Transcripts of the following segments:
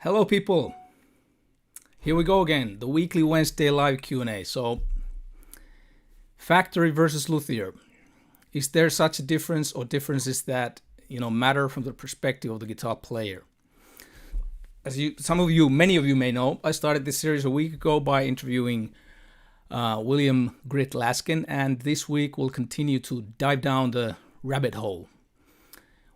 Hello, people. Here we go again, the weekly Wednesday live Q&A. So, factory versus luthier. Is there such a difference, or differences that matter from the perspective of the guitar player? As many of you may know, I started this series a week ago by interviewing William Grit Laskin, and this week we'll continue to dive down the rabbit hole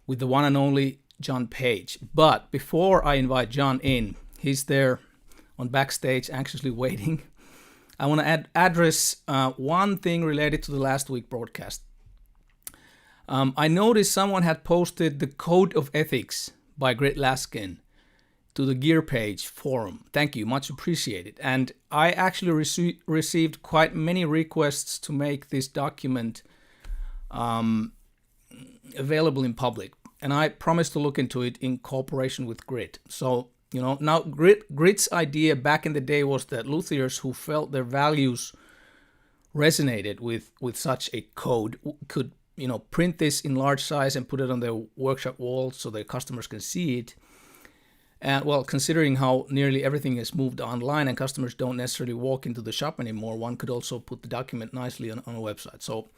with the one and only John Page. But before I invite John in, he's there on backstage anxiously waiting. I want to address one thing related to the last week broadcast. I noticed someone had posted the Code of Ethics by Grit Laskin to the Gear Page forum. Thank you, much appreciated. And I actually received quite many requests to make this document available in public. And I promised to look into it in cooperation with Grit. So, now Grit's idea back in the day was that luthiers who felt their values resonated with such a code could, print this in large size and put it on their workshop wall so their customers can see it. And well, considering how nearly everything is moved online and customers don't necessarily walk into the shop anymore, one could also put the document nicely on a website. So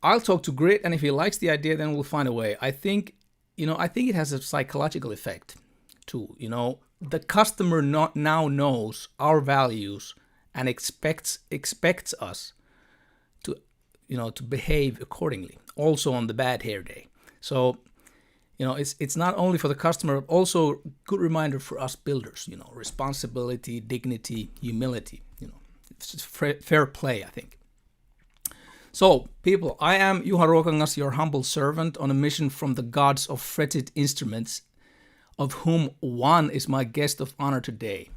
I'll talk to Grit, and if he likes the idea, then we'll find a way. I think it has a psychological effect too. The customer now knows our values and expects us to behave accordingly, also on the bad hair day. So, it's not only for the customer, but also a good reminder for us builders. Responsibility, dignity, humility. It's fair play, I think. So, people, I am Juha Ruokangas, your humble servant, on a mission from the gods of fretted instruments, of whom one is my guest of honor today.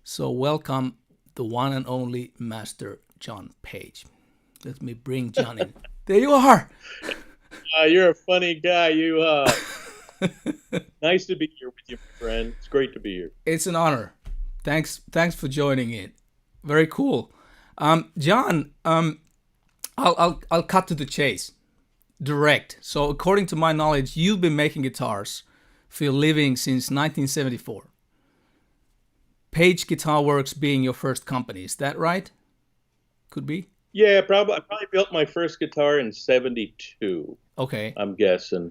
So, welcome the one and only Master John Page. Let me bring John in. There you are. You're a funny guy. Nice to be here with you, my friend. It's great to be here. It's an honor. Thanks for joining in. Very cool. John, I'll cut to the chase, direct. So according to my knowledge, you've been making guitars for your living since 1974. Page Guitar Works being your first company, is that right? Could be? Yeah, probably. I probably built my first guitar in '72. Okay. I'm guessing.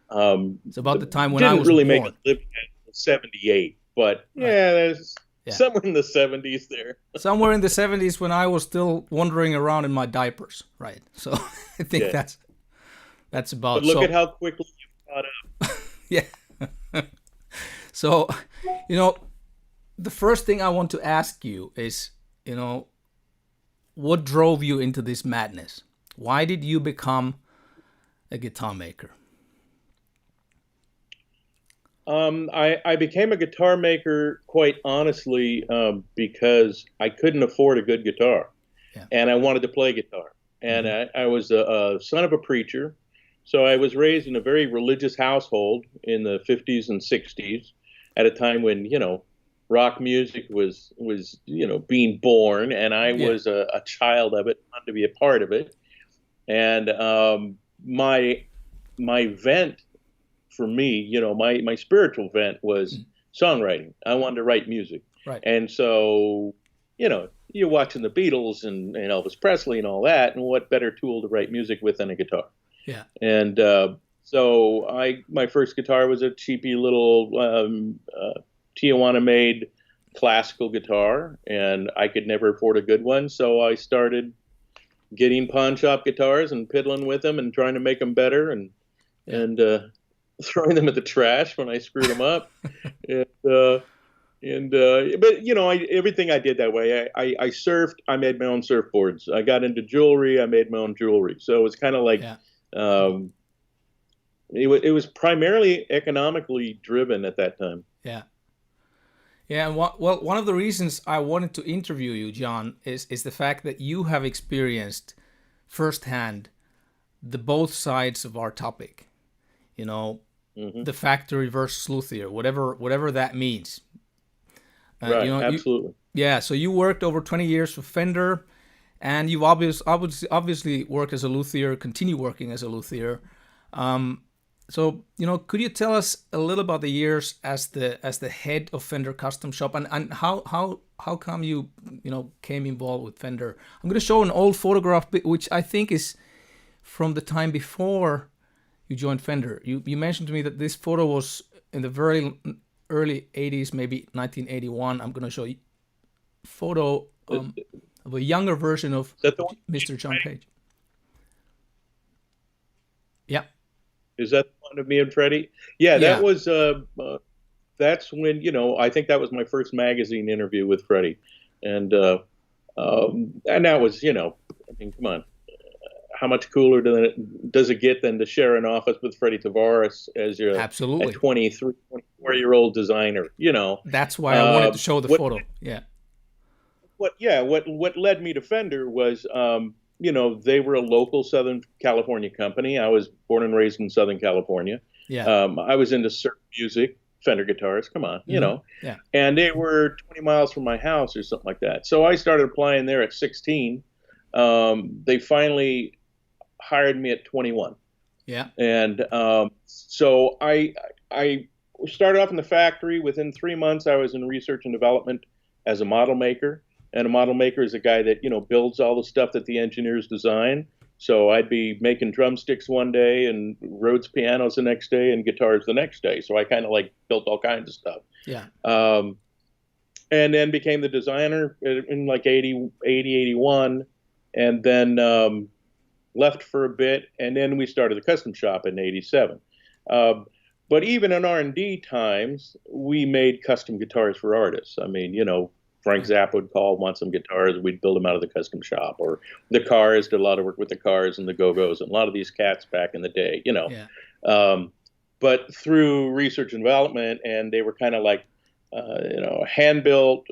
It's about the time when I was really born. make a living at '78, but Right. there's somewhere in the '70s there. Somewhere in the 70s when I was still wandering around in my diapers, right? So I think that's about. But look at how quickly you caught up. Yeah. So, the first thing I want to ask you is, what drove you into this madness? Why did you become a guitar maker? I became a guitar maker, quite honestly, because I couldn't afford a good guitar, and I wanted to play guitar. And I was a son of a preacher, so I was raised in a very religious household in the 50s and 60s, at a time when rock music was being born, and I was a child of it, wanted to be a part of it. And my vent for me, my spiritual vent was songwriting. I wanted to write music. Right. And so, you're watching the Beatles and Elvis Presley and all that, and what better tool to write music with than a guitar? Yeah. And so my first guitar was a cheapy little Tijuana-made classical guitar, and I could never afford a good one, so I started getting pawn shop guitars and piddling with them and trying to make them better, and throwing them at the trash when I screwed them up. But everything I did that way. I surfed. I made my own surfboards. I got into jewelry. I made my own jewelry. So it was kind of like it was primarily economically driven at that time. Yeah. Yeah, and one of the reasons I wanted to interview you, John, is the fact that you have experienced firsthand the both sides of our topic. The factory versus luthier, whatever that means. Right, absolutely. So you worked over 20 years for Fender, and you've obviously worked as a luthier, continue working as a luthier. So, could you tell us a little about the years as the head of Fender Custom Shop, and how come you came involved with Fender? I'm going to show an old photograph which I think is from the time before you joined Fender. You mentioned to me that this photo was in the very early 80s, maybe 1981. I'm going to show you a photo of a younger version of Mr. John Page. Yeah. Is that the one of me and Freddie? Yeah, that was that's when, I think that was my first magazine interview with Freddie. And that was, I mean, come on. How much cooler does it get than to share an office with Freddie Tavares as your absolutely 23, 24-year-old designer, That's why I wanted to show the photo. Yeah. What led me to Fender was, they were a local Southern California company. I was born and raised in Southern California. Yeah. I was into surf music, Fender guitars, come on, Yeah. And they were 20 miles from my house or something like that. So I started applying there at 16. They finally hired me at 21. Yeah. And so I started off in the factory. Within 3 months, I was in research and development as a model maker. And a model maker is a guy that, builds all the stuff that the engineers design. So I'd be making drumsticks one day and Rhodes pianos the next day and guitars the next day. So I kind of built all kinds of stuff. Yeah. And then became the designer in 80, 81, and then left for a bit. And then we started the custom shop in 87. But even in R&D times, we made custom guitars for artists. I mean, Frank Zappa would call, want some guitars, we'd build them out of the custom shop. Or the Cars, did a lot of work with the Cars and the Go-Go's and a lot of these cats back in the day, Yeah. But through research and development, and they were kind of hand-built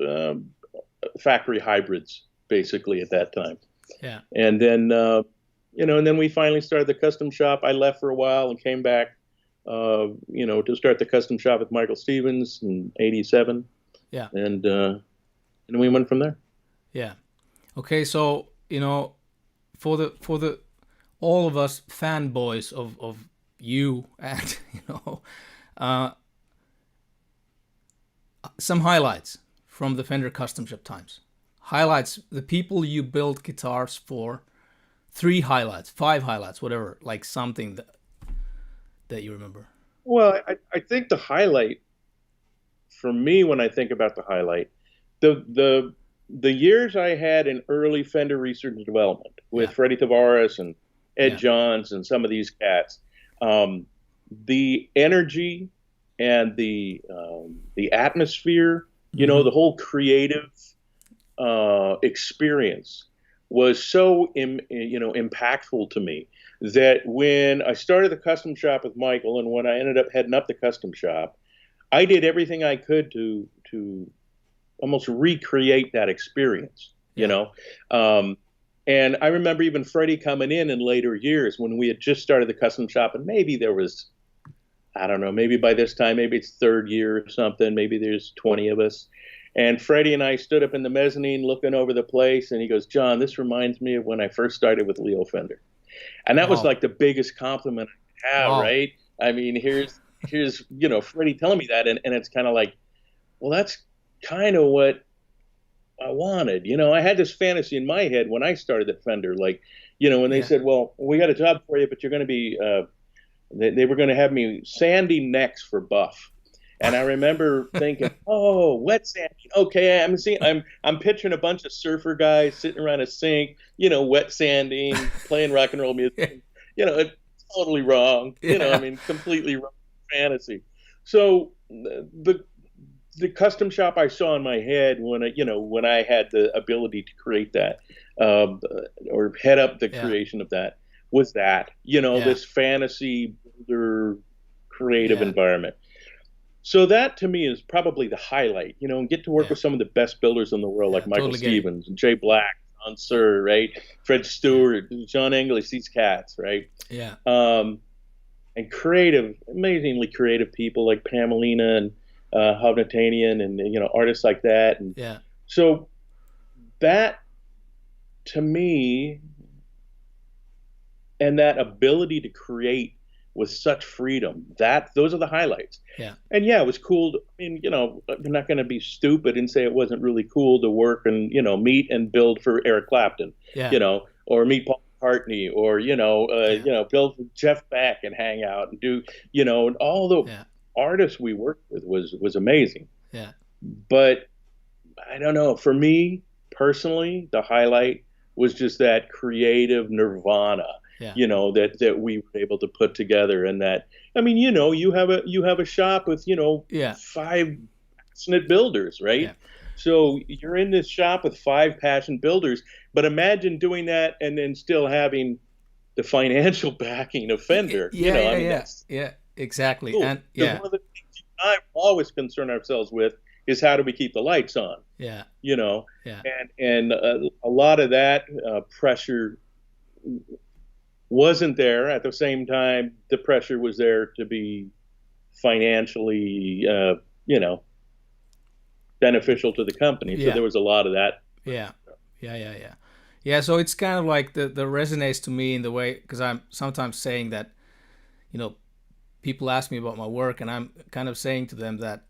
factory hybrids, basically, at that time. Yeah. And then, and then we finally started the custom shop. I left for a while and came back, to start the custom shop with Michael Stevens in 87. Yeah. And we went from there. Yeah. Okay. So, for the all of us fanboys of you and, some highlights from the Fender Custom Shop times. Highlights, the people you built guitars for, 3 highlights, 5 highlights, whatever, something that you remember. Well, I think the highlight for me, when I think about the highlight, the years I had in early Fender research and development with Freddie Tavares and Ed Johns and some of these cats, the energy and the atmosphere, the whole creative experience was so impactful to me that when I started the custom shop with Michael and when I ended up heading up the custom shop, I did everything I could to almost recreate that experience, and I remember even Freddie coming in later years when we had just started the custom shop, and maybe there was, I don't know, maybe by this time, maybe it's 3rd year or something, maybe there's 20 of us. And Freddie and I stood up in the mezzanine looking over the place, and he goes, "John, this reminds me of when I first started with Leo Fender." And that was the biggest compliment I could have, right? I mean, here's Freddie telling me that, and it's kind of well, that's kind of what I wanted. I had this fantasy in my head when I started at Fender, when they said, "Well, we got a job for you, but you're going to be," they were going to have me sanding necks for Buff. And I remember thinking, "Oh, wet sanding. Okay, I'm picturing a bunch of surfer guys sitting around a sink, wet sanding, playing rock and roll music. It's totally wrong. Completely wrong fantasy." So the custom shop I saw in my head when I had the ability to create that, or head up the creation of that, was that this fantasy builder creative environment. So that to me is probably the highlight, and get to work with some of the best builders in the world, like Michael Stevens, and Jay Black, John Sir, right? Fred Stewart, John English, these cats, right? Yeah. And amazingly creative people like Pamelina and Hovnatanian and artists like that. And so that to me, and that ability to create with such freedom. Those are the highlights. Yeah. And yeah, it was cool. I mean, I'm not going to be stupid and say it wasn't really cool to work and, meet and build for Eric Clapton, Yeah. or meet Paul McCartney, or, build for Jeff Beck and hang out and do, and all the artists we worked with was amazing. Yeah. But I don't know, for me personally, the highlight was just that creative nirvana, that we were able to put together. And that, I mean, you have a shop with, 5 passionate builders, right? Yeah. So you're in this shop with 5 passionate builders, but imagine doing that and then still having the financial backing of Fender. Yeah, exactly. Cool. And one of the things I've always concerned ourselves with is how do we keep the lights on? Yeah. And a lot of that pressure wasn't there. At the same time, the pressure was there to be financially, beneficial to the company. So there was a lot of that. Yeah. So it's kind of like the resonates to me in the way, because I'm sometimes saying that, people ask me about my work, and I'm kind of saying to them that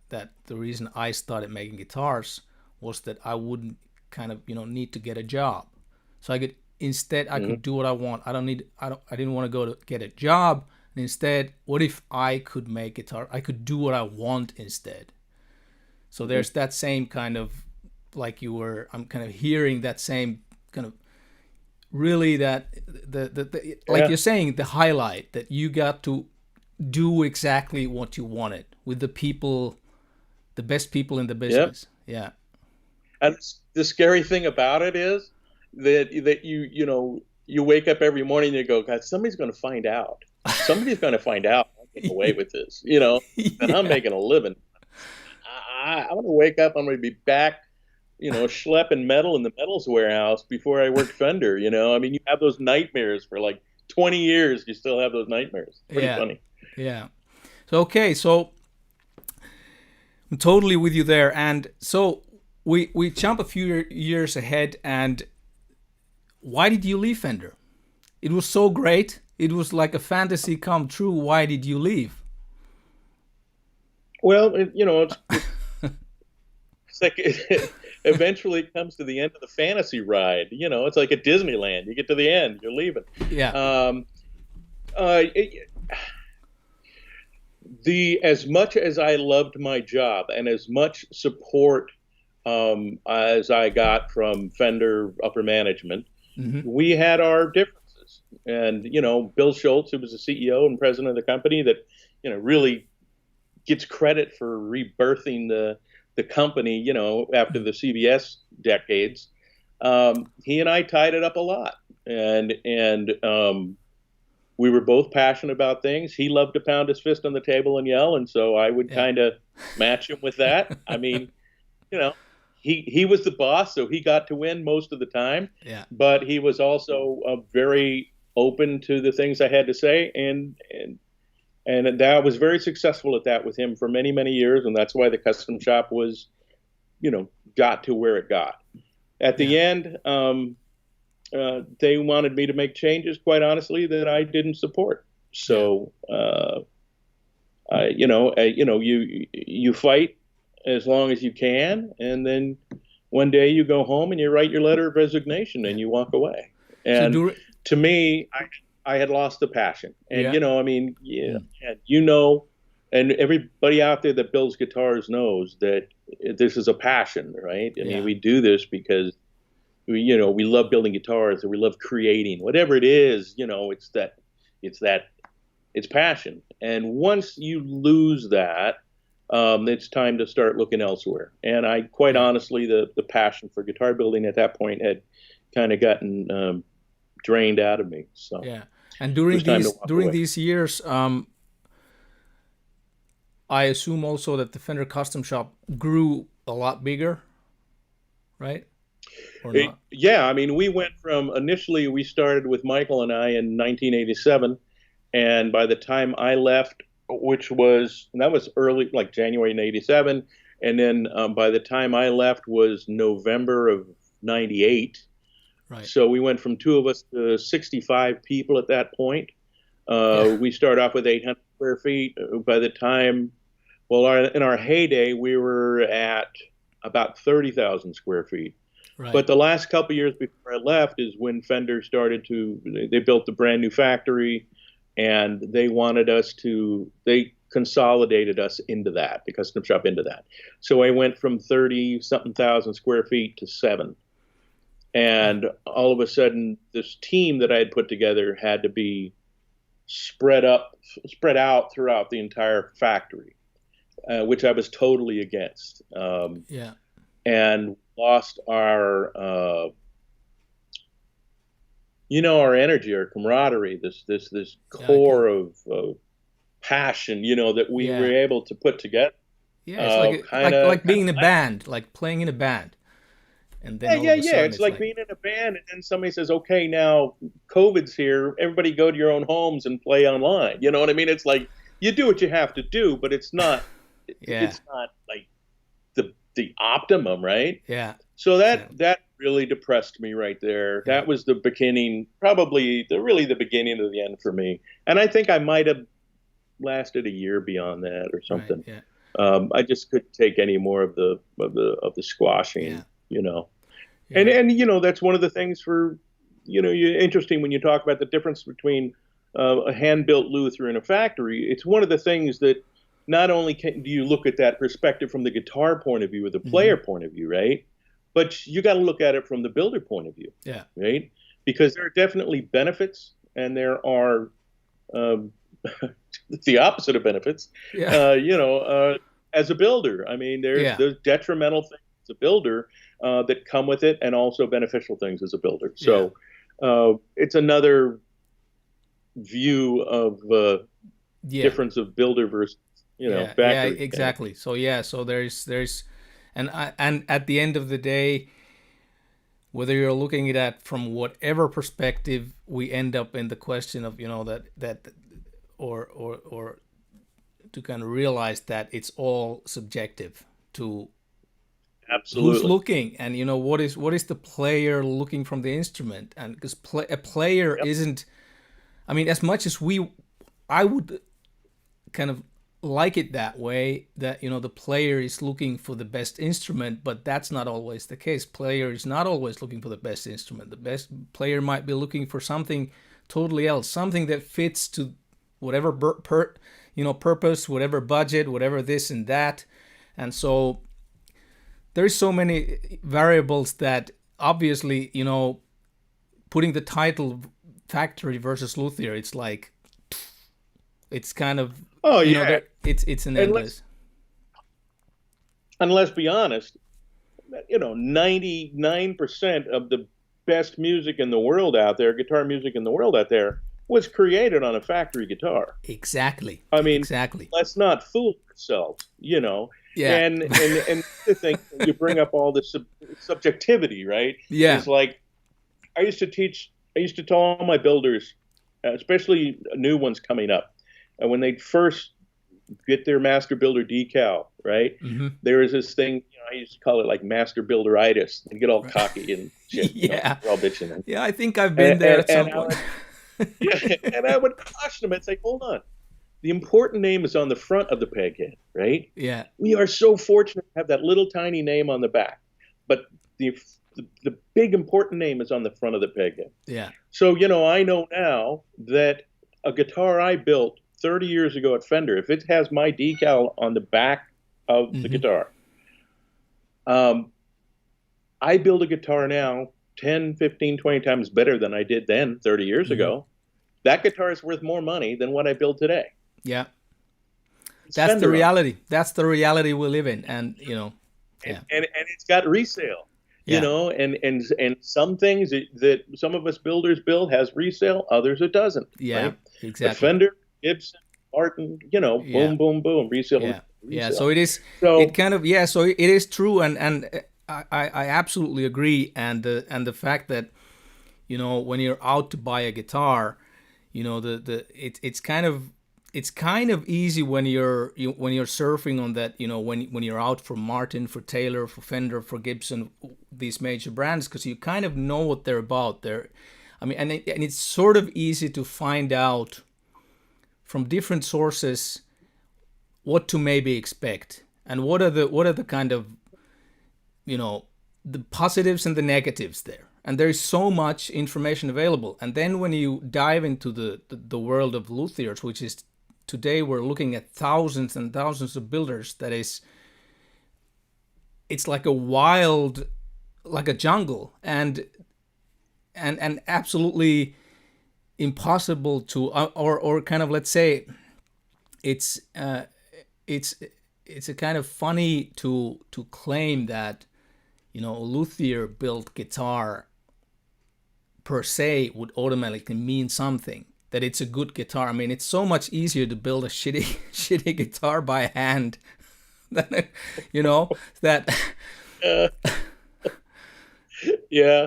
the reason I started making guitars was that I wouldn't kind of, need to get a job. So I could could do what I want. I didn't want to go to get a job. And instead, what if I could make guitar? I could do what I want instead. So there's that same kind of, like I'm kind of hearing that same kind of, really that like you're saying, the highlight that you got to do exactly what you wanted with the people, the best people in the business. Yeah. And the scary thing about it is that you wake up every morning and you go, God, somebody's going to find out. Somebody's going to find out I'm getting away with this, and I'm making a living. I'm going to wake up, I'm going to be back, schlepping metal in the metals warehouse before I worked Fender. I mean, you have those nightmares for like 20 years. You still have those nightmares. Pretty funny. Yeah. So I'm totally with you there. And so we jump a few years ahead. And why did you leave Fender? It was so great. It was like a fantasy come true. Why did you leave? Well, it's like eventually it comes to the end of the fantasy ride. It's like at Disneyland. You get to the end, you're leaving. Yeah. As much as I loved my job and as much support as I got from Fender upper management, we had our differences. And, Bill Schultz, who was the CEO and president of the company that, really gets credit for rebirthing the company, after the CBS decades, he and I tied it up a lot. And we were both passionate about things. He loved to pound his fist on the table and yell, and so I would kind of match him with that. I mean, he was the boss, so he got to win most of the time. Yeah. But he was also very open to the things I had to say, and that was very successful at that with him for many, many years, and that's why the custom shop was, got to where it got. At the end, they wanted me to make changes, quite honestly, that I didn't support. So, you fight as long as you can, and then one day you go home and you write your letter of resignation and you walk away. And to me, I had lost the passion. And, and everybody out there that builds guitars knows that this is a passion, right? I mean, we do this because we love building guitars, or we love creating, whatever it is, it's passion. And once you lose that, it's time to start looking elsewhere. And I, quite honestly, the passion for guitar building at that point had kind of gotten drained out of me. So and during these years, I assume also that the Fender Custom Shop grew a lot bigger, right? Or not? Yeah, I mean, we went from, initially we started with Michael and I in 1987, and by the time I left, that was early, like January in 87, and then by the time I left was November of 98. Right. So we went from 2 of us to 65 people at that point. We start off with 800 square feet. By the time, well, in our heyday, we were at about 30,000 square feet. Right. But the last couple of years before I left is when Fender started they built a brand new factory, and they consolidated us into that, the custom shop into that. So I went from 30 something thousand square feet to 7. And all of a sudden, this team that I had put together had to be spread out throughout the entire factory, which I was totally against. And lost our, our energy, our camaraderie, this core of passion, that we were able to put together. Yeah, it's like being in a band, like playing in a band. And then it's like being in a band, and then somebody says, okay, now COVID's here, everybody go to your own homes and play online. You know what I mean? It's like, you do what you have to do, but it's not it's not like the optimum, right? Yeah. So that really depressed me right there. That was the beginning, probably the beginning of the end for me. And I think I might have lasted a year beyond that or something. Right, yeah. I just couldn't take any more of the squashing. Yeah. And that's one of the things interesting when you talk about the difference between a hand-built Luthier and a factory. It's one of the things that not only do you look at that perspective from the guitar point of view or the player point of view, right? But you got to look at it from the builder point of view, right? Because there are definitely benefits, and there are the opposite of benefits. As a builder, I mean, there's detrimental things as a builder that come with it, and also beneficial things as a builder. So it's another view of difference of builder versus factory. Yeah, exactly. So there's and at the end of the day, whether you're looking at it from whatever perspective, we end up in the question of that or to kind of realize that it's all subjective to absolutely who's looking, and what is the player looking from the instrument. And because a player isn't, I mean, as much as I would kind of like it that way, that the player is looking for the best instrument, but that's not always the case. Player is not always looking for the best instrument. The best player might be looking for something totally else, something that fits to whatever purpose, whatever budget, whatever this and that. And so there's so many variables that obviously, putting the title factory versus Luthier, it's like, it's kind of, it's an endless. And let's be honest, 99% of the best music in the world out there, guitar music in the world out there, was created on a factory guitar. Exactly. I mean, exactly. Let's not fool ourselves, Yeah. And the thing, you bring up all this subjectivity, right? Yeah. It's like, I used to tell all my builders, especially new ones coming up, when they first get their master builder decal, right? Mm-hmm. There is this thing, I used to call it like master builderitis. They get all cocky and shit. They're all bitching. Yeah, I think I've been there at some point. And I would caution them and say, hold on. The important name is on the front of the peg head, right? Yeah. We are so fortunate to have that little tiny name on the back. But the big important name is on the front of the peg head. Yeah. So, I know now that a guitar I built 30 years ago at Fender, if it has my decal on the back of the guitar, I build a guitar now 10, 15, 20 times better than I did then 30 years ago. That guitar is worth more money than what I build today. Yeah. That's Fender the reality. That's the reality we live in. And, and it's got resale. And some things that some of us builders build has resale, others it doesn't. Yeah, right? exactly. But Fender, Gibson, Martin, boom, boom, boom, resale. Yeah. Resale. Yeah, so it is. So it kind of so it is true, and I absolutely agree, and the fact that when you're out to buy a guitar, it's kind of easy when you're surfing on that, when you're out for Martin, for Taylor, for Fender, for Gibson, these major brands, because you kind of know what they're about. And it's sort of easy to find out from different sources what to maybe expect, and what are the kind of, you know, the positives and the negatives there. And there is so much information available. And then when you dive into the world of luthiers, which is today, we're looking at thousands and thousands of builders, it's like a wild, like a jungle, and absolutely impossible to, or kind of, let's say, it's a kind of funny to claim that, you know, a luthier built guitar per se would automatically mean something, that it's a good guitar. I mean, it's so much easier to build a shitty guitar by hand than, you know, that. Yeah.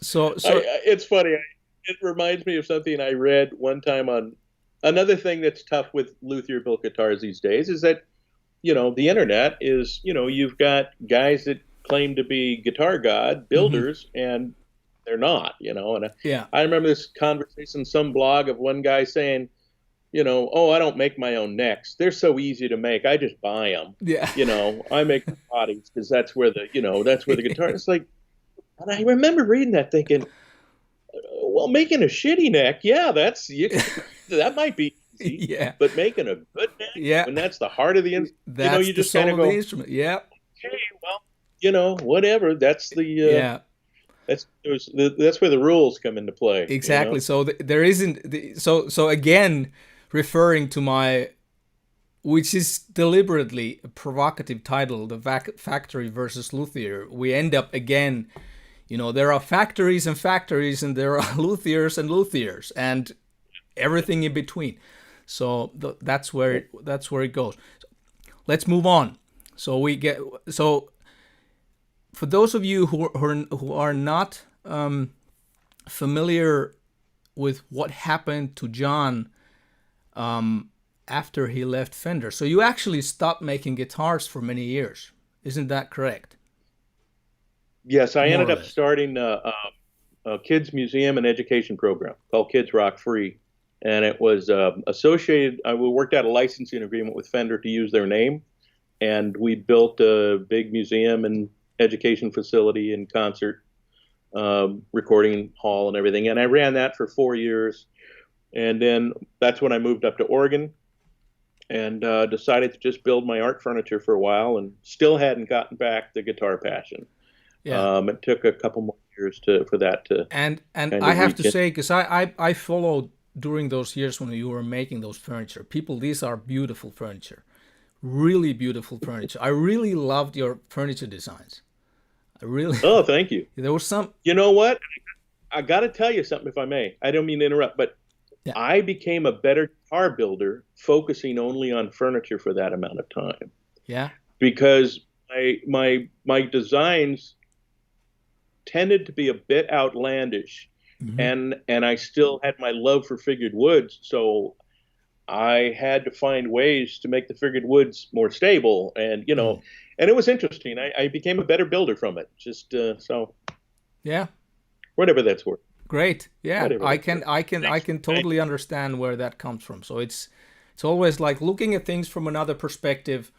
So it's funny. It reminds me of something I read one time on another thing that's tough with luthier built guitars these days is that, you know, the internet is, you know, you've got guys that claim to be guitar god builders, and they're not, you know. And I remember this conversation, some blog of one guy saying, you know, oh, I don't make my own necks. They're so easy to make. I just buy them. Yeah. You know, I make the bodies because that's where the guitar. It's like, and I remember reading that thinking, well, making a shitty neck, that might be easy. Yeah. But making a good neck, when that's the heart of the instrument, you know, you just kind of go, the instrument. Yeah. Okay, well, you know, whatever. That's the That's where the rules come into play. Exactly. You know? So there isn't. So again, referring to my, which is deliberately a provocative title, the factory versus luthier. We end up again. You know, there are factories and factories, and there are luthiers and luthiers, and everything in between. So that's where it goes. Let's move on. So for those of you who are not familiar with what happened to John after he left Fender, so you actually stopped making guitars for many years, isn't that correct? Yes, I ended up starting a kids museum and education program called Kids Rock Free, and it was associated. We worked out a licensing agreement with Fender to use their name, and we built a big museum and education facility and concert recording hall and everything. And I ran that for 4 years, and then that's when I moved up to Oregon and decided to just build my art furniture for a while, and still hadn't gotten back the guitar passion. Yeah. It took a couple more years for that to. And I have to say, because I followed during those years when you were making those furniture, these are beautiful furniture, really beautiful furniture. I really loved your furniture designs. Oh, thank you. There was some. You know what? I got to tell you something, if I may. I don't mean to interrupt, but I became a better guitar builder focusing only on furniture for that amount of time. Yeah. Because my designs tended to be a bit outlandish, and I still had my love for figured woods, so I had to find ways to make the figured woods more stable, and you know, and it was interesting. I became a better builder from it. Just so, yeah, whatever that's worth. Great, yeah, I can totally understand where that comes from. So it's always like looking at things from another perspective.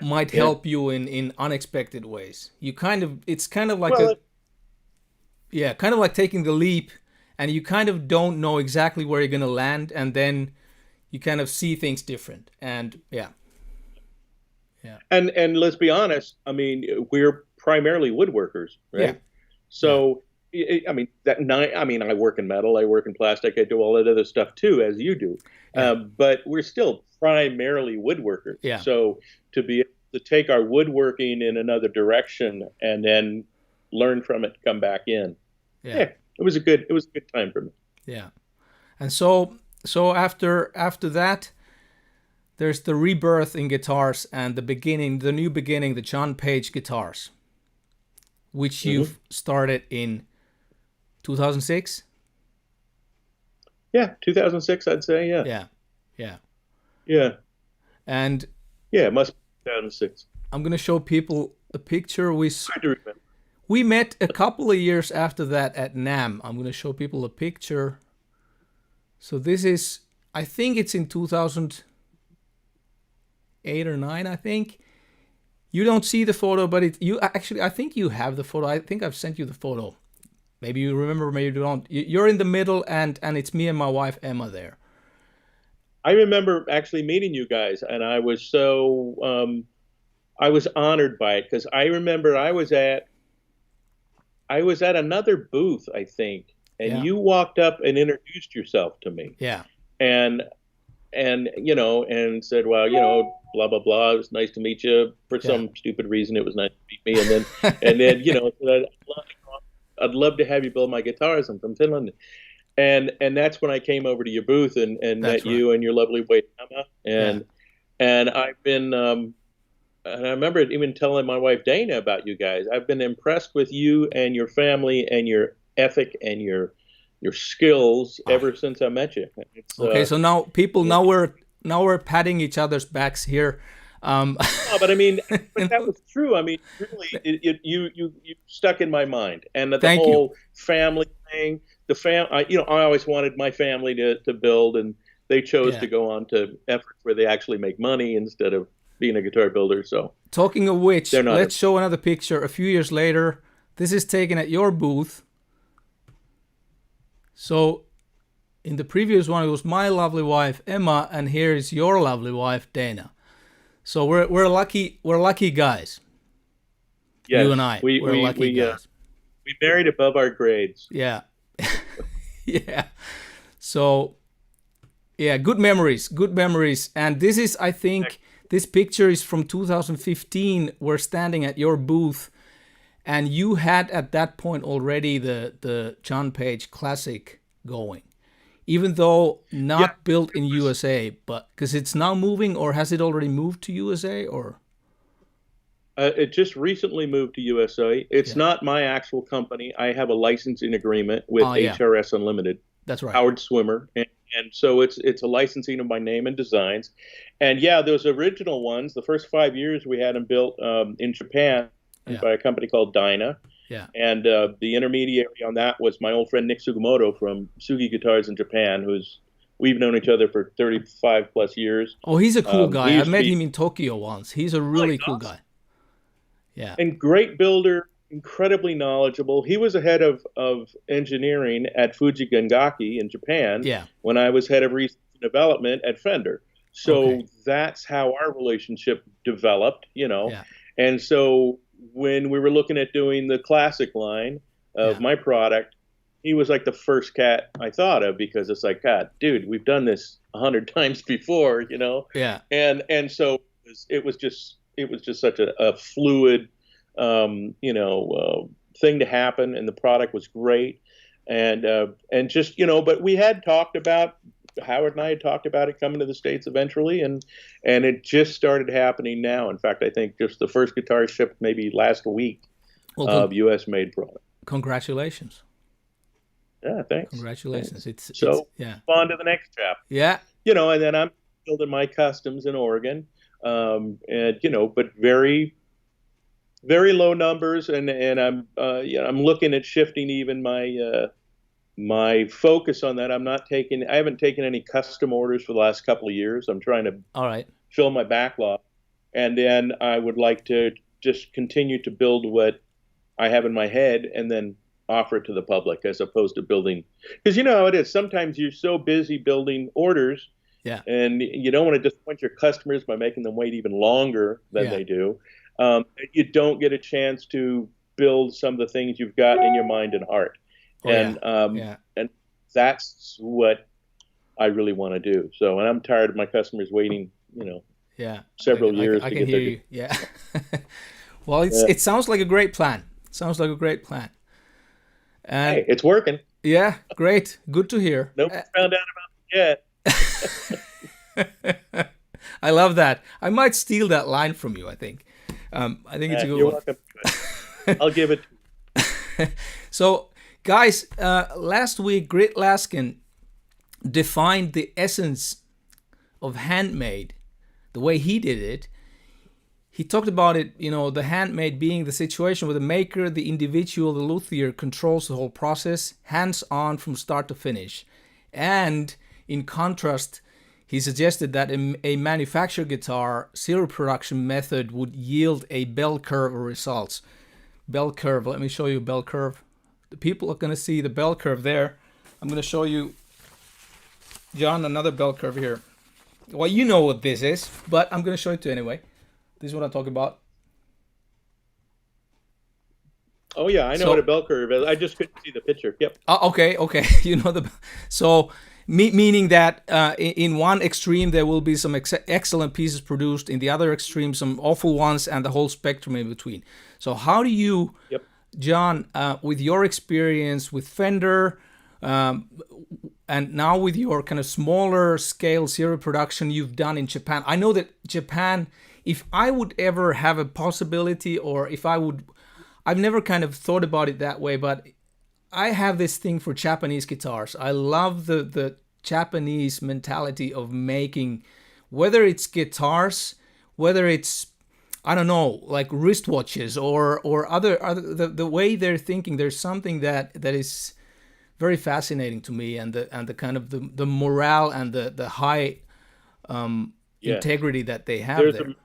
Might help you in unexpected ways. It's kind of like kind of like taking the leap, and you kind of don't know exactly where you're going to land, and then you kind of see things different. And and let's be honest, I mean, we're primarily woodworkers, right? Yeah. So I mean I work in metal, I work in plastic, I do all that other stuff too, as you do. Yeah. But we're still primarily woodworkers. Yeah. So to be able to take our woodworking in another direction and then learn from it, come back in. Yeah. It was a good time for me. Yeah. And so after that, there's the rebirth in guitars and the new beginning, the John Page guitars, which you've started in 2006? Yeah, 2006, I'd say, yeah. Yeah. And it must be 2006. I'm going to show people a picture. I do remember. We met a couple of years after that at NAMM. I'm going to show people a picture. So this is I think it's in 2008 or 9, I think. You don't see the photo, but I think you have the photo. I think I've sent you the photo. Maybe you remember, maybe you don't. You're in the middle, and it's me and my wife Emma there. I remember actually meeting you guys, and I was I was honored by it, because I remember I was at another booth, I think, and you walked up and introduced yourself to me. Yeah. And and said, well, blah blah blah. It was nice to meet you. For some stupid reason, it was nice to meet me. And then said, I'd love to have you build my guitars. I'm from Finland. And that's when I came over to your booth and met you and your lovely wife Emma. And I've been and I remember even telling my wife Dana about you guys. I've been impressed with you and your family and your ethic and your skills ever since I met you. Okay, so now we're patting each other's backs here. No, but I mean, but that was true. I mean, really, you stuck in my mind, and the whole family thing. I always wanted my family to build, and they chose to go on to efforts where they actually make money instead of being a guitar builder. So, talking of which, let's show another picture. A few years later, this is taken at your booth. So, in the previous one, it was my lovely wife Emma, and here is your lovely wife Dana. So we're lucky guys. Yes, you and I. We're lucky guys. We married above our grades. Yeah. Yeah. So yeah, good memories. And this is, I think, this picture is from 2015. We're standing at your booth, and you had at that point already the John Page Classic going. Even though not built in USA, but because it's now moving, or has it already moved to USA, or? It just recently moved to USA. It's not my actual company. I have a licensing agreement with HRS Unlimited. That's right. Howard Swimmer, and so it's a licensing of my name and designs. And those original ones, the first 5 years we had them built in Japan by a company called Dyna. Yeah. And the intermediary on that was my old friend Nick Sugimoto from Sugi Guitars in Japan, we've known each other for 35 plus years. Oh, he's a cool guy. I met him in Tokyo once. He's a really cool guy. Yeah. And great builder, incredibly knowledgeable. He was the head of engineering at Fuji Gengaki in Japan when I was head of research and development at Fender. So that's how our relationship developed, And so when we were looking at doing the classic line of my product, he was like the first cat I thought of, because it's like, God, dude, we've done this 100 times before, Yeah. And so it was just such a fluid, thing to happen, and the product was great, and just but we had talked about. Howard and I had talked about it coming to the States eventually, and it just started happening now. In fact, I think just the first guitar shipped maybe last week of U.S.-made product. Congratulations. Yeah, thanks. Congratulations. Thanks. It's on to the next chapter. Yeah. And then I'm building my customs in Oregon, but very, very low numbers, and I'm looking at shifting even my focus on that. I haven't taken any custom orders for the last couple of years. I'm trying to fill my backlog. And then I would like to just continue to build what I have in my head and then offer it to the public, as opposed to building. Because you know how it is. Sometimes you're so busy building orders, and you don't want to disappoint your customers by making them wait even longer than they do. You don't get a chance to build some of the things you've got in your mind and heart. And that's what I really want to do. So, and I'm tired of my customers waiting, several years I to can get hear you. Yeah. Well, it sounds like a great plan. And hey, it's working. Yeah, great. Good to hear. Nobody's found out about it yet. I love that. I might steal that line from you, I think. I think it's a good one. You're welcome. I'll give it to you. So, guys, last week, Grit Laskin defined the essence of handmade, the way he did it. He talked about it, the handmade being the situation where the maker, the individual, the luthier controls the whole process, hands-on from start to finish. And in contrast, he suggested that a manufactured guitar serial production method would yield a bell curve of results. Bell curve, let me show you a bell curve. The people are going to see the bell curve there. I'm going to show you, John, another bell curve here. Well, you know what this is, but I'm going to show it to you anyway. This is what I'm talking about. Oh yeah, I know what a bell curve is. I just couldn't see the picture. Yep. Okay. You know so meaning that in one extreme there will be some excellent pieces produced, in the other extreme some awful ones, and the whole spectrum in between. So how do you, John, with your experience with Fender, and now with your kind of smaller scale serial production you've done in Japan, I know that Japan, if I would ever have a possibility, or if I would, I've never kind of thought about it that way, but I have this thing for Japanese guitars. I love the Japanese mentality of making, whether it's guitars, whether it's, I don't know, like wristwatches or other the way they're thinking. There's something that is very fascinating to me, and the kind of the morale and the high integrity that they have there.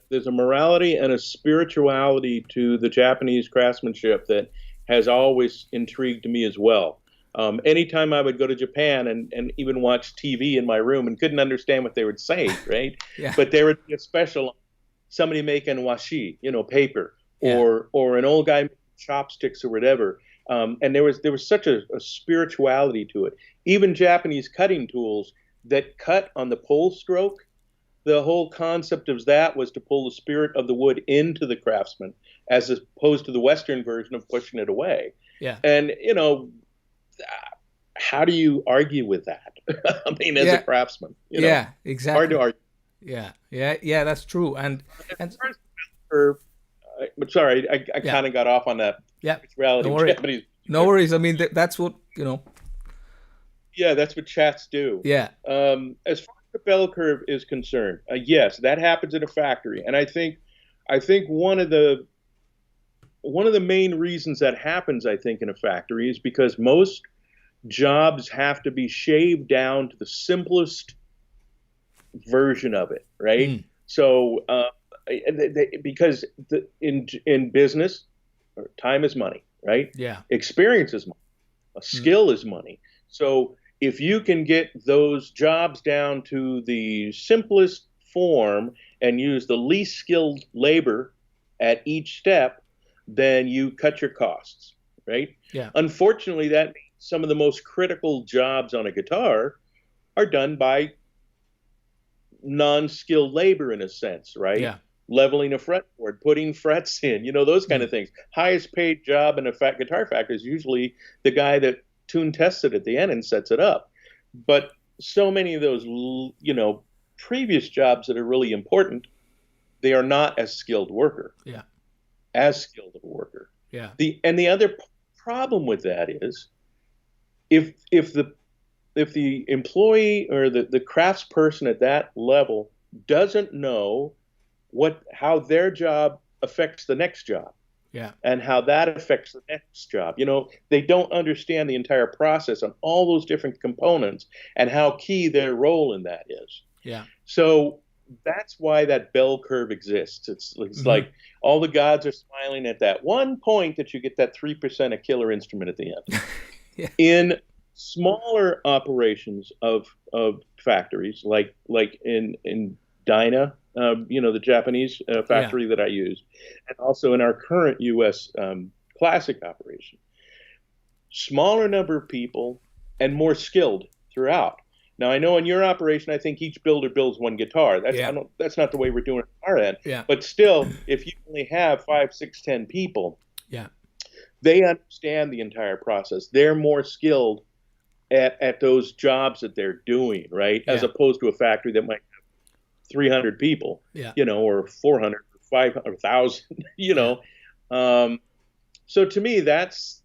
There's a morality and a spirituality to the Japanese craftsmanship that has always intrigued me as well. Anytime I would go to Japan and even watch TV in my room and couldn't understand what they would say, right? But there would be a special, somebody making washi, paper, or an old guy making chopsticks or whatever. And there was such a spirituality to it. Even Japanese cutting tools that cut on the pole stroke, the whole concept of that was to pull the spirit of the wood into the craftsman, as opposed to the Western version of pushing it away. Yeah. And, how do you argue with that? I mean, as a craftsman, yeah, exactly. Hard to argue. Yeah, that's true. And but sorry, I kind of got off on that. Yeah. Reality. No worries. I mean, that's what, Yeah, that's what chats do. Yeah. As far as the bell curve is concerned, yes, that happens in a factory, and I think one of the main reasons that happens, I think, in a factory is because most jobs have to be shaved down to the simplest version of it, right? So, because in business, time is money, right? Yeah. Experience is money. Skill is money. So if you can get those jobs down to the simplest form and use the least skilled labor at each step, then you cut your costs, right? Yeah. Unfortunately, that means some of the most critical jobs on a guitar are done by non-skilled labor, in a sense, right? Yeah. Leveling a fretboard, putting frets in, those kind of things. Highest paid job in a guitar factory is usually the guy that tune tests it at the end and sets it up. But so many of those, previous jobs that are really important, they are not as skilled worker. Yeah. As skilled of a worker. Yeah. The other problem with that is, if the employee or the craftsperson at that level doesn't know how their job affects the next job, and how that affects the next job, they don't understand the entire process on all those different components and how key their role in that is. Yeah. So that's why that bell curve exists. It's like all the gods are smiling at that one point that you get that 3% a killer instrument at the end. Yeah. In smaller operations of factories, like in Dyna, the Japanese factory that I used, and also in our current U.S. classic operation, smaller number of people and more skilled throughout. Now, I know in your operation, I think each builder builds one guitar. That's not the way we're doing it on our end. Yeah. But still, if you only have 5, 6, 10 people, yeah, they understand the entire process. They're more skilled at those jobs that they're doing, right? As opposed to a factory that might have 300 people, or 400, 500, 1,000, So to me, that's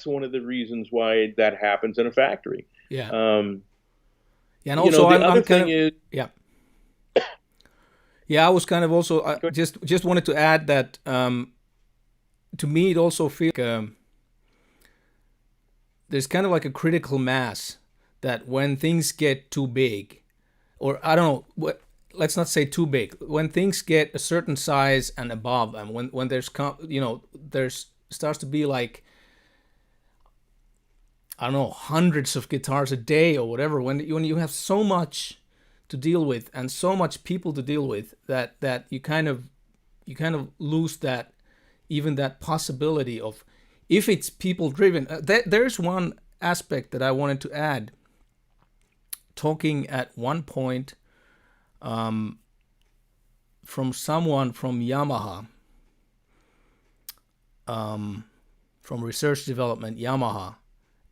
one of the reasons why that happens in a factory. Yeah. And also, the other thing is, I was kind of also just wanted to add that to me it also feels like there's kind of like a critical mass that when things get too big, or I don't know, let's not say too big, when things get a certain size and above, and when there's, you know, there's starts to be like, I don't know, hundreds of guitars a day or whatever, when you have so much to deal with and so much people to deal with, that you kind of lose that, even that possibility of, if it's people driven. There's one aspect that I wanted to add, talking at one point from someone from Yamaha, from research development Yamaha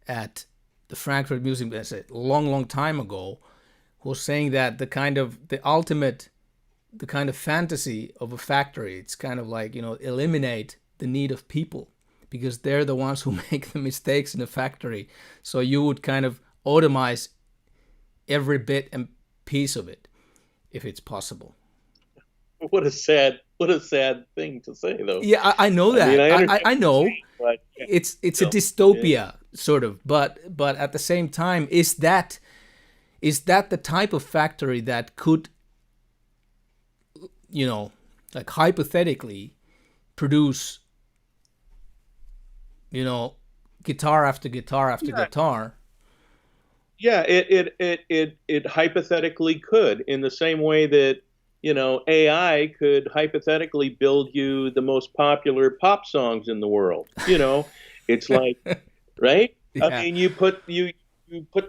at the Frankfurt Music, that's a long time ago, was saying that the kind of fantasy of a factory, it's kind of like, you know, eliminate the need of people, because they're the ones who make the mistakes in the factory. So you would kind of automize every bit and piece of it, if it's possible. What a sad thing to say, though. Yeah, I know that. I mean, I know saying, but, yeah, it's a dystopia, sort of. But at the same time, is that the type of factory that could, you know, like hypothetically produce, you know, guitar after guitar after guitar? Yeah, it hypothetically could, in the same way that, you know, AI could hypothetically build you the most popular pop songs in the world. You know, it's like, right? Yeah. I mean, you put the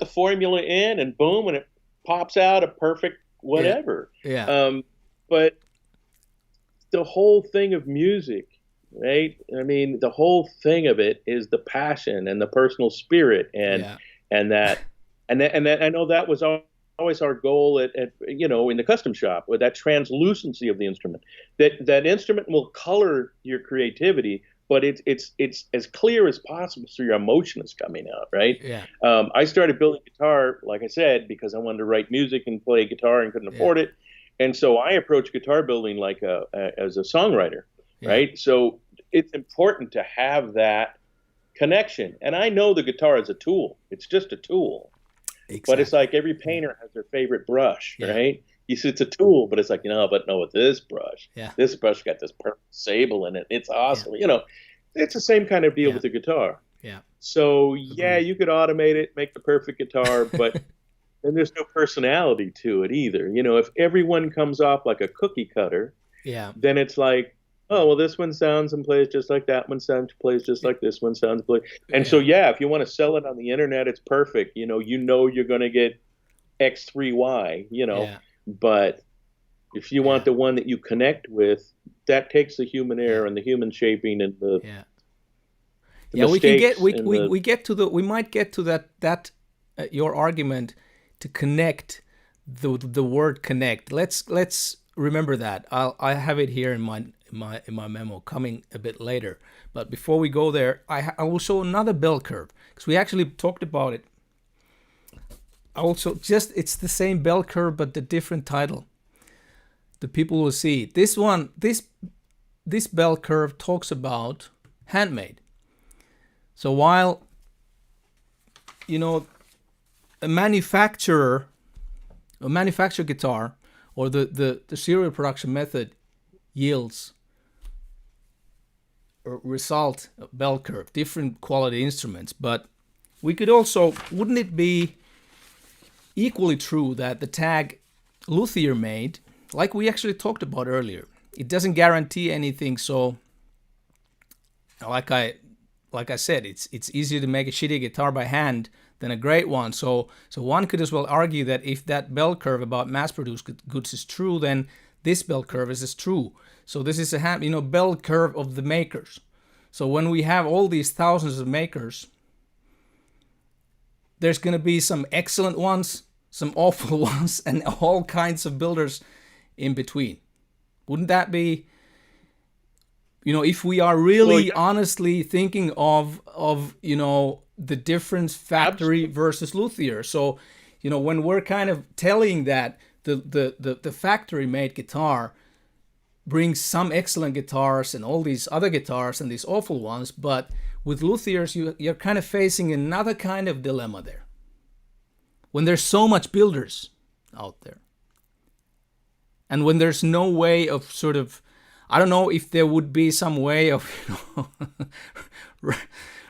formula in, and boom, and it pops out a perfect whatever. Yeah. But the whole thing of music, right? I mean, the whole thing of it is the passion and the personal spirit, and that I know that was always our goal at you know, in the custom shop, with that translucency of the instrument. That instrument will color your creativity, but it's as clear as possible, so your emotion is coming out, right? Yeah. I started building guitar, like I said, because I wanted to write music and play guitar and couldn't afford it, and so I approached guitar building like as a songwriter, right? So it's important to have that connection. And I know the guitar is a tool; it's just a tool. Exactly. But it's like every painter has their favorite brush, right? You see, it's a tool, but it's like, you know, but no, with this brush, this brush got this perfect sable in it. It's awesome. You know, it's the same kind of deal with the guitar. Yeah. So you could automate it, make the perfect guitar, but then there's no personality to it either. You know, if everyone comes off like a cookie cutter, then it's like, oh, well, this one sounds and plays just like that one sounds, plays just like this one sounds, plays. And so, if you want to sell it on the internet, it's perfect. You know you're going to get X3Y, you know, but if you want the one that you connect with, that takes the human air and the human shaping and the we might get to that your argument to connect, the word connect. Let's remember that. I have it here in my memo, coming a bit later. But before we go there, I will show another bell curve, because we actually talked about it. Also, it's the same bell curve but the different title. The people will see this one. This bell curve talks about handmade. So while, you know, a manufactured guitar, or the serial production method, yields a result, a bell curve, different quality instruments. But we could also, wouldn't it be equally true that the tag Luthier made, like we actually talked about earlier, it doesn't guarantee anything. So like I said, it's easier to make a shitty guitar by hand than a great one. So one could as well argue that if that bell curve about mass-produced goods is true, then this bell curve is true. So this is a bell curve of the makers. So when we have all these thousands of makers, there's going to be some excellent ones, some awful ones, and all kinds of builders in between. Wouldn't that be, if we are really honestly thinking of the difference factory versus luthier. So, when we're kind of telling that the factory made guitar brings some excellent guitars and all these other guitars and these awful ones, but with luthiers, you're kind of facing another kind of dilemma there. when there's so much builders out there, and when there's no way of sort of, I don't know if there would be some way of,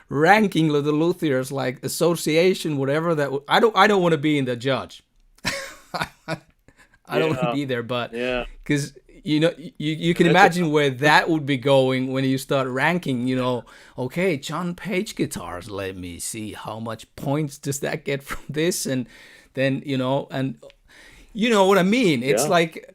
ranking the luthiers, like association, whatever that. I don't want to be in the judge. I don't want to be there, but because you can imagine where that would be going when you start ranking. Okay, John Page guitars. Let me see how much points does that get from this, and then and you know what I mean. It's like,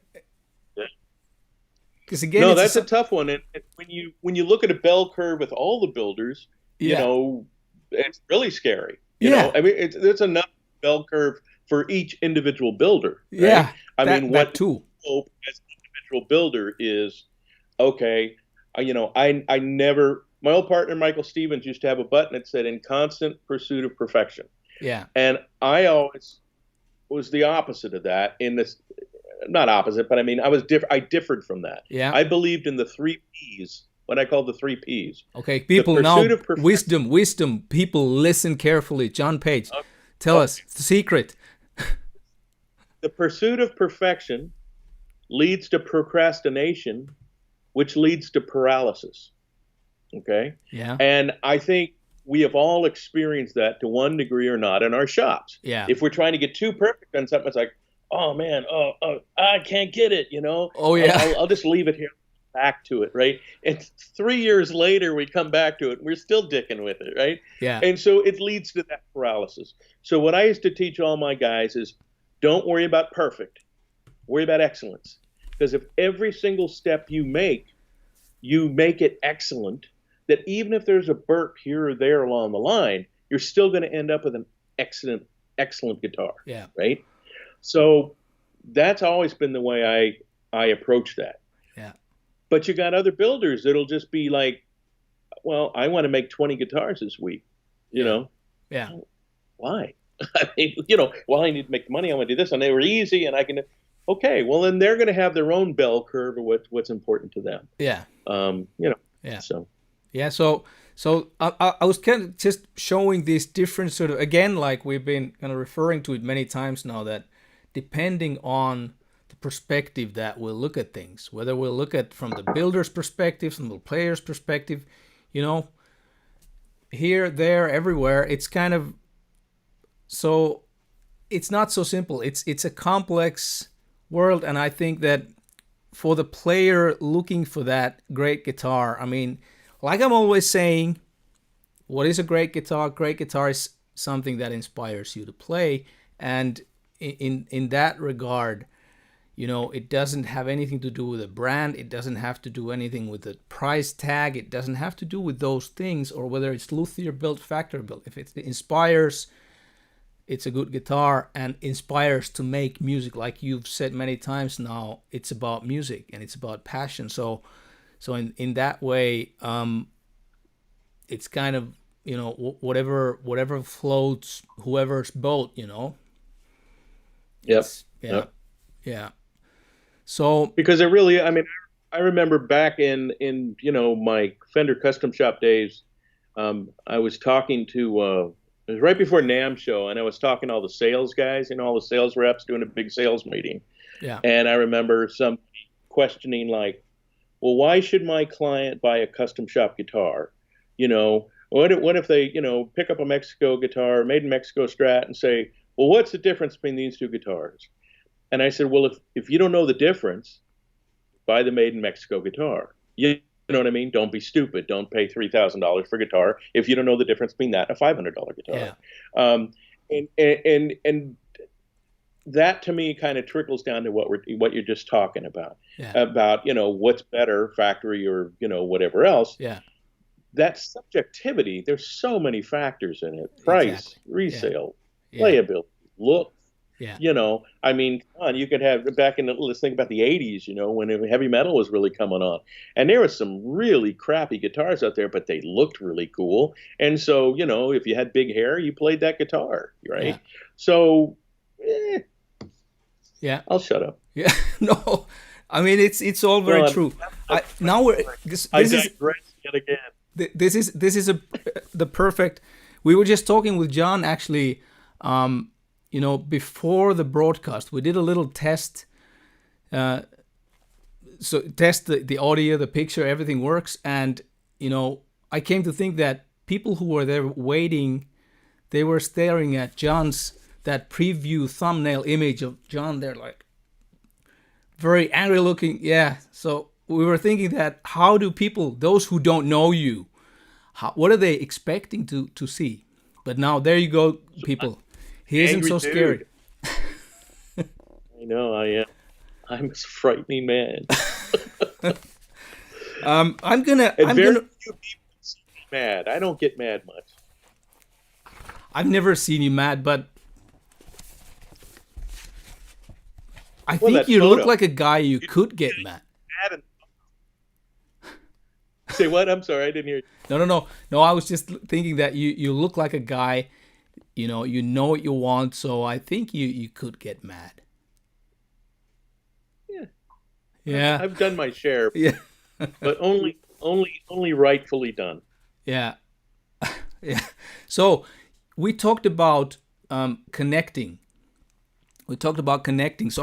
because again, no, that's a tough one. And when you look at a bell curve with all the builders, it's really scary. You know, I mean, there's enough bell curve for each individual builder. Right? Yeah, I mean, what too. Hope as an individual builder is, okay. I never. My old partner Michael Stevens used to have a button that said "In constant pursuit of perfection." Yeah, and I always was the opposite of that. In this, not opposite, but I mean, I differed from that. Yeah, I believed in the 3 P's. What I call the 3 P's. Okay, people now, wisdom. People listen carefully. John Page, tell us the secret. The pursuit of perfection leads to procrastination, which leads to paralysis. Okay? Yeah. And I think we have all experienced that to one degree or not in our shops. Yeah. If we're trying to get too perfect on something, it's like, oh man, I can't get it, Oh yeah. I'll just leave it here. Back to it, right? And 3 years later, we come back to it. We're still dicking with it, right? Yeah. And so it leads to that paralysis. So what I used to teach all my guys is, don't worry about perfect. Worry about excellence. Because if every single step you make it excellent, that even if there's a burp here or there along the line, you're still going to end up with an excellent guitar. Yeah. Right? So that's always been the way I approach that. Yeah. But you got other builders that'll just be like, well, I want to make 20 guitars this week, Yeah. Why? I mean, well, I need to make the money. I want to do this, and they were easy, and I can. Okay, well, then they're going to have their own bell curve of what's important to them. Yeah. Yeah. So. Yeah. So I was kind of just showing this different sort of, again, like we've been kind of referring to it many times now, that depending on the perspective that we'll look at things, whether we'll look at from the builder's perspective, from the player's perspective, here, there, everywhere, it's kind of, so it's not so simple. It's a complex world, and I think that for the player looking for that great guitar, I mean, like I'm always saying, what is a great guitar? Great guitar is something that inspires you to play, and in that regard, it doesn't have anything to do with a brand. It doesn't have to do anything with the price tag. It doesn't have to do with those things, or whether it's Luthier built, factory built. If it inspires, it's a good guitar, and inspires to make music. Like you've said many times now, it's about music and it's about passion. So in that way, it's kind of, whatever floats whoever's boat, Yes. Yeah. Yeah. So because I remember back in my Fender Custom Shop days, I was talking to it was right before NAMM show, and I was talking to all the sales guys, all the sales reps doing a big sales meeting. Yeah. And I remember some questioning like, well, why should my client buy a custom shop guitar? What if they, pick up a Mexico guitar, made in Mexico Strat, and say, well, what's the difference between these two guitars? And I said, well, if you don't know the difference, buy the made in Mexico guitar. You know what I mean? Don't be stupid. Don't pay $3,000 for a guitar if you don't know the difference between that and a $500 guitar. Yeah. And that to me kind of trickles down to what you're just talking about. Yeah. About what's better, factory or whatever else. Yeah. That subjectivity. There's so many factors in it: price, resale, playability, look. Yeah. I mean, come on, you could have let's think about the 80s, when heavy metal was really coming on. And there were some really crappy guitars out there, but they looked really cool. And so, if you had big hair, you played that guitar, right? Yeah. So, yeah. I'll shut up. Yeah. No, I mean, it's all very true. Now we're, this is yet again. This is the perfect, we were just talking with John, actually, before the broadcast, we did a little test. So test the audio, the picture, everything works. And, I came to think that people who were there waiting, they were staring at that preview thumbnail image of John there, like very angry looking. Yeah. So we were thinking that how do people, those who don't know you, what are they expecting to see? But now there you go, people. He isn't so scary. I know, I am. I'm a frightening man. I'm gonna few people see me mad. I don't get mad much. I've never seen you mad, but I think you look like a guy you could get mad. Say what? I'm sorry, I didn't hear you. No. I was just thinking that you look like a guy, you know what you want, so I think you could get mad. Yeah. I've done my share. Yeah. But only rightfully done. Yeah. Yeah. So we talked about connecting. So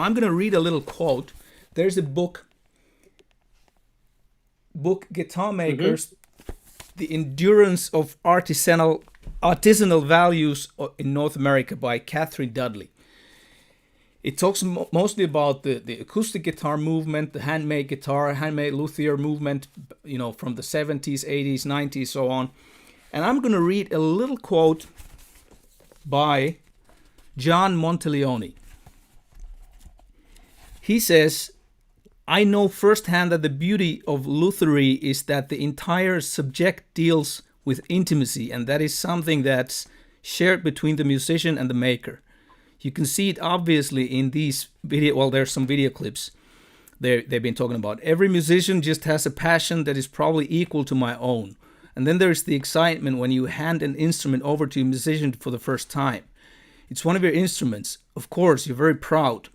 I'm going to read a little quote. There's a book, Guitar Makers, The Endurance of Artisanal Values in North America by Catherine Dudley. It talks mostly about the acoustic guitar movement, the handmade luthier movement, from the 70s, 80s, 90s, so on. And I'm going to read a little quote by John Monteleone. He says, "I know firsthand that the beauty of luthiery is that the entire subject deals with intimacy, and that is something that's shared between the musician and the maker. You can see it obviously in these there's some video clips they've been talking about. Every musician just has a passion that is probably equal to my own. And then there's the excitement when you hand an instrument over to a musician for the first time. It's one of your instruments. Of course, you're very proud.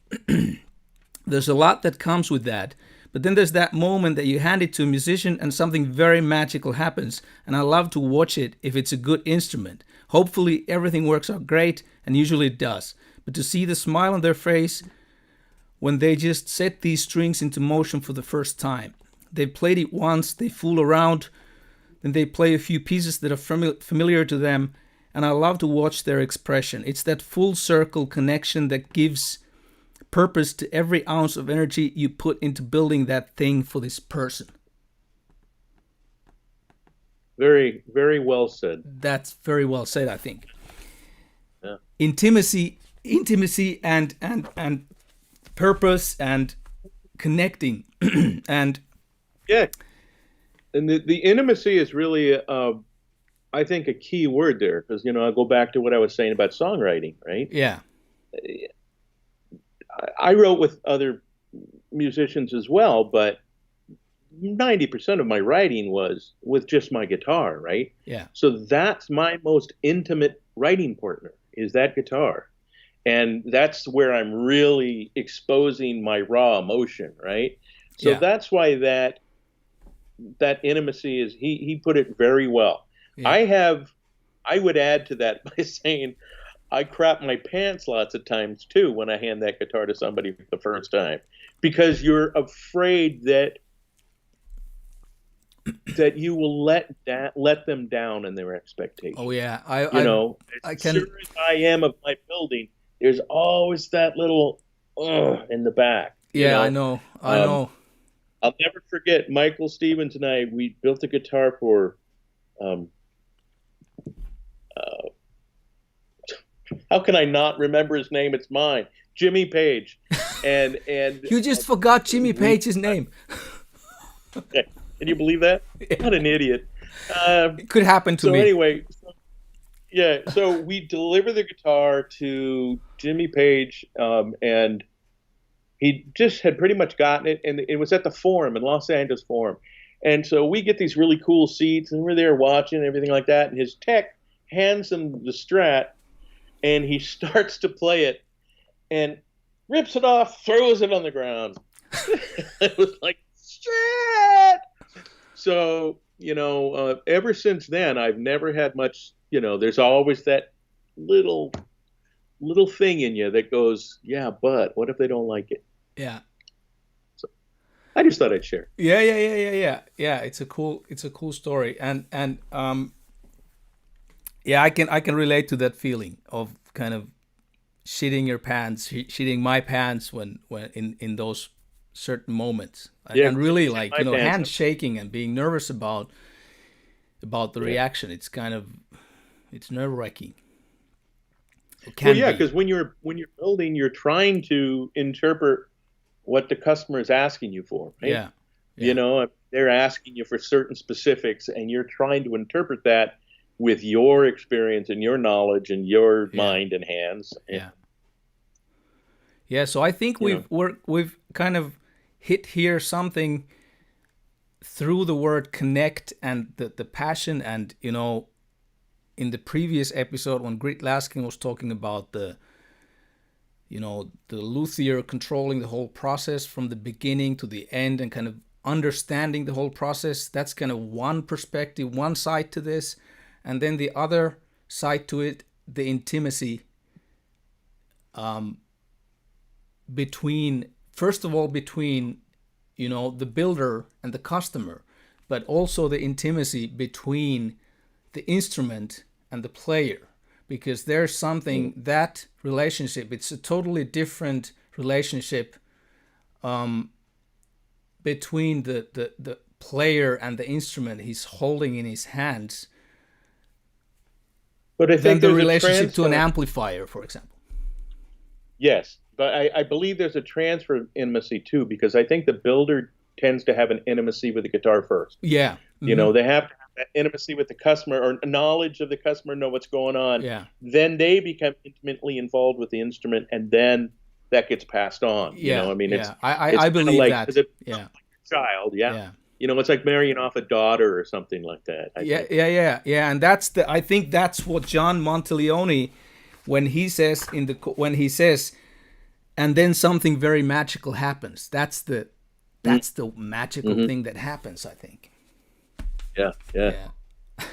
There's a lot that comes with that. But then there's that moment that you hand it to a musician and something very magical happens. And I love to watch it if it's a good instrument. Hopefully everything works out great, and usually it does. But to see the smile on their face when they just set these strings into motion for the first time. They've played it once, they fool around, then they play a few pieces that are familiar to them, and I love to watch their expression. It's that full circle connection that gives purpose to every ounce of energy you put into building that thing for this person." Very, very well said. That's very well said, I think. Yeah. Intimacy and purpose and connecting and yeah, and the intimacy is really I think a key word there, because I'll go back to what I was saying about songwriting, right? Yeah. I wrote with other musicians as well, but 90% of my writing was with just my guitar, right? Yeah. So that's my most intimate writing partner, is that guitar. And that's where I'm really exposing my raw emotion, right? So that's why that intimacy is, he put it very well. Yeah. I would add to that by saying I crap my pants lots of times too when I hand that guitar to somebody for the first time, because you're afraid that you will let them down in their expectations. Oh yeah, as sure as I am of my building, there's always that little in the back. Yeah, I know. I'll never forget Michael Stevens and I. We built a guitar for. How can I not remember his name? It's mine, Jimmy Page, and you just forgot Jimmy Page's name. Can you believe that? What an idiot! It could happen to me. So anyway, so we delivered the guitar to Jimmy Page, and he just had pretty much gotten it, and it was at the Forum in Los Angeles Forum, and so we get these really cool seats, and we're there watching and everything like that, and his tech hands him the Strat, and he starts to play it, and rips it off, throws it on the ground. It was like, shit! So, ever since then, I've never had much, there's always that little little thing in you that goes, yeah, but what if they don't like it? Yeah. So I just thought I'd share. Yeah. It's a cool story, and yeah, I can relate to that feeling of kind of shitting your pants, shitting my pants when in those certain moments, Yeah, and really shit like my pants. hands shaking and being nervous about the Yeah. reaction. It's kind of it's nerve wracking. It Well, can yeah, be. because when you're building, you're trying to interpret what the customer is asking you for, right? Yeah, You yeah, know, they're asking you for certain specifics, and you're trying to interpret that with your experience and your knowledge and your yeah, mind and hands. And, yeah, yeah. So I think you know, we've kind of hit here something through the word connect and the passion, and in the previous episode when Grit Laskin was talking about the luthier controlling the whole process from the beginning to the end and kind of understanding the whole process. That's kind of one perspective, one side to this. And then the other side to it, the intimacy between, first of all, between, the builder and the customer, but also the intimacy between the instrument and the player. Because there's something, that relationship, it's a totally different relationship between the player and the instrument he's holding in his hands but I than think the there's a relationship to an transfer. amplifier, for example. Yes, but I believe there's a transfer of intimacy too, because I think the builder tends to have an intimacy with the guitar first. Yeah. You know, they have to have that intimacy with the customer or knowledge of the customer, know what's going on. Yeah. Then they become intimately involved with the instrument, and then that gets passed on. You know, Yeah. I mean, Yeah. it's I kind of believe like that. because it's Yeah. a child, yeah. Yeah. You know, it's like marrying off a daughter or something like that. I Yeah, think. yeah, and I think that's what John Monteleone, when he says and then something very magical happens. That's the magical Mm-hmm. thing that happens, I think. Yeah, yeah. Yeah,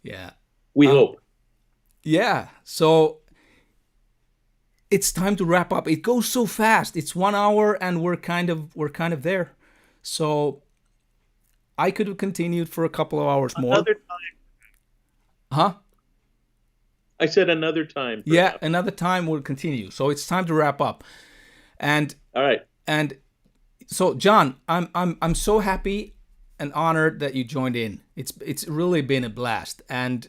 yeah, We hope. yeah. So it's time to wrap up. It goes so fast. It's 1 hour, and we're kind of there. So I could have continued for a couple of hours more. Another time. Huh? I said another time, Yeah, perhaps. another time we'll continue. So it's time to wrap up. And All right. and so John, I'm so happy and honored that you joined in. It's really been a blast, and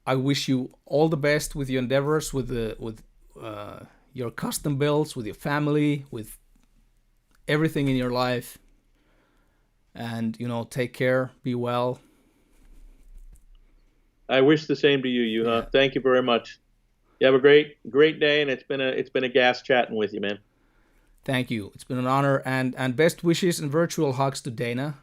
I wish you all the best with your endeavors, with your custom builds, with your family, with everything in your life. And take care, be well. I wish the same to you, Yeah. Yuha. Thank you very much. You have a great day, and it's been a gas chatting with you, man. Thank you. It's been an honor, and best wishes and virtual hugs to Dana.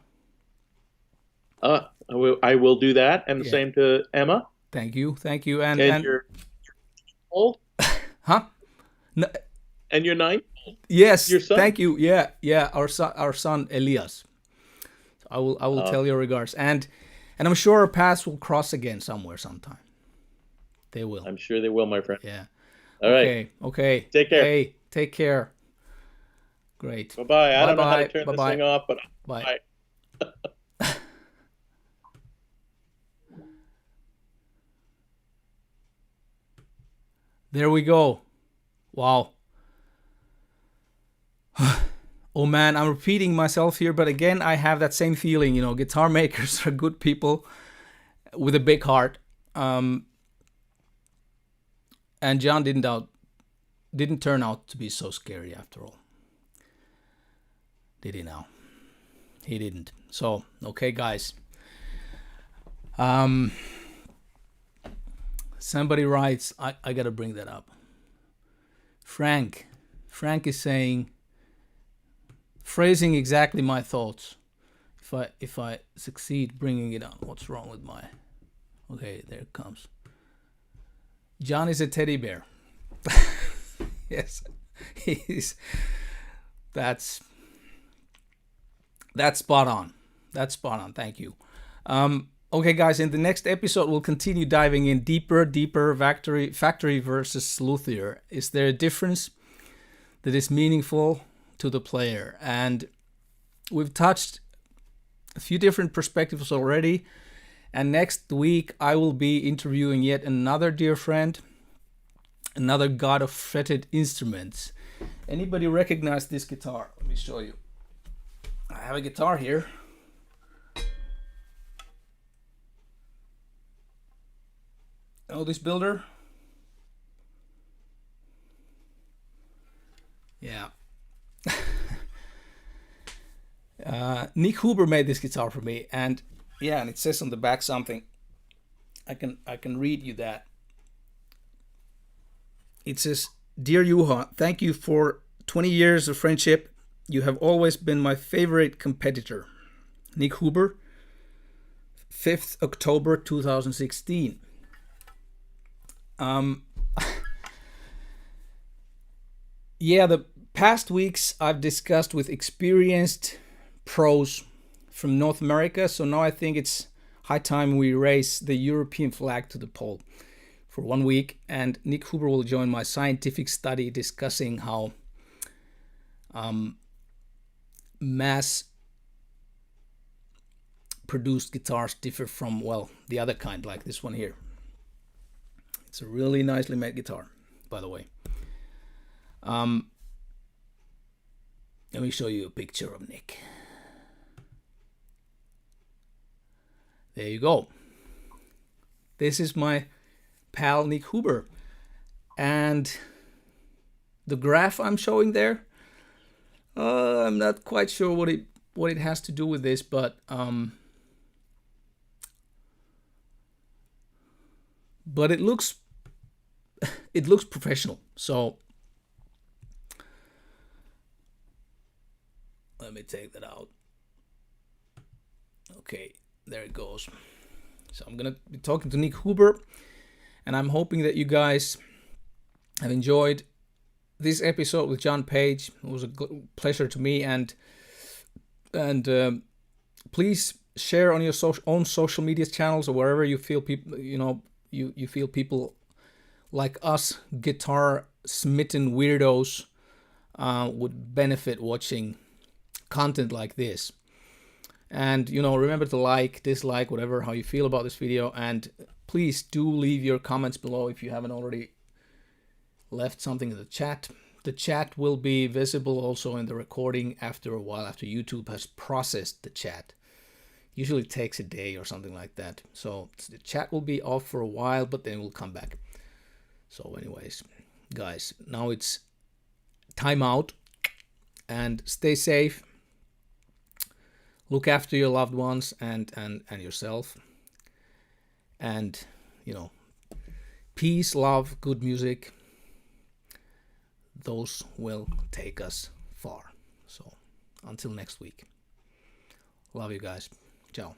I will do that, and the Yeah. same to Emma. Thank you, and And you're old, huh? No, and you're 9. yes, Your son. thank you. Yeah. Our son Elias. I will tell your regards, and I'm sure our paths will cross again somewhere sometime. They will. I'm sure they will, my friend. Yeah. All right. Okay. Take care. Hey, take care. Great. Bye bye. I don't know how to Bye-bye. turn this Bye-bye. thing off, but Bye. bye. There we go. Wow. Oh man, I'm repeating myself here, but again, I have that same feeling. Guitar makers are good people with a big heart. And John didn't turn out to be so scary after all. Did he now? He didn't. So, okay, guys. Somebody writes, I gotta bring that up. Frank is saying, phrasing exactly my thoughts. If I succeed bringing it on, what's wrong with my? Okay, there it comes. John is a teddy bear. Yes, he's. That's spot on. That's spot on. Thank you. Okay, guys, in the next episode, we'll continue diving in deeper factory versus luthier. Is there a difference that is meaningful to the player? And we've touched a few different perspectives already. And next week, I will be interviewing yet another dear friend, another god of fretted instruments. Anybody recognize this guitar? Let me show you. I have a guitar here. Oh, this builder? Yeah. Nick Huber made this guitar for me, and yeah, and it says on the back something. I can read you that. It says, "Dear Juha, thank you for 20 years of friendship. You have always been my favorite competitor. Nick Huber, 5th October 2016. Yeah, the past weeks I've discussed with experienced pros from North America, so now I think it's high time we raise the European flag to the pole for 1 week, and Nick Huber will join my scientific study discussing how mass produced guitars differ from, well, the other kind, like this one here. It's a really nicely made guitar, by the way. Let me show you a picture of Nick. There you go. This is my pal Nick Huber. And the graph I'm showing there, I'm not quite sure what it has to do with this, but it looks professional. So let me take that out. Okay, there it goes. So I'm gonna be talking to Nick Huber, and I'm hoping that you guys have enjoyed this episode with John Page. It was a pleasure to me, and please share on your own social media channels or wherever you feel people, you feel people like us guitar smitten weirdos would benefit watching content like this. And remember to like, dislike, whatever, how you feel about this video, and please do leave your comments below if you haven't already left something in the chat. The chat will be visible also in the recording after a while, after YouTube has processed the chat. Usually it takes a day or something like that. So the chat will be off for a while, but then we'll come back. So anyways, guys, now it's time out, and stay safe. Look after your loved ones and yourself. And, peace, love, good music. Those will take us far. So until next week. Love you guys. Ciao.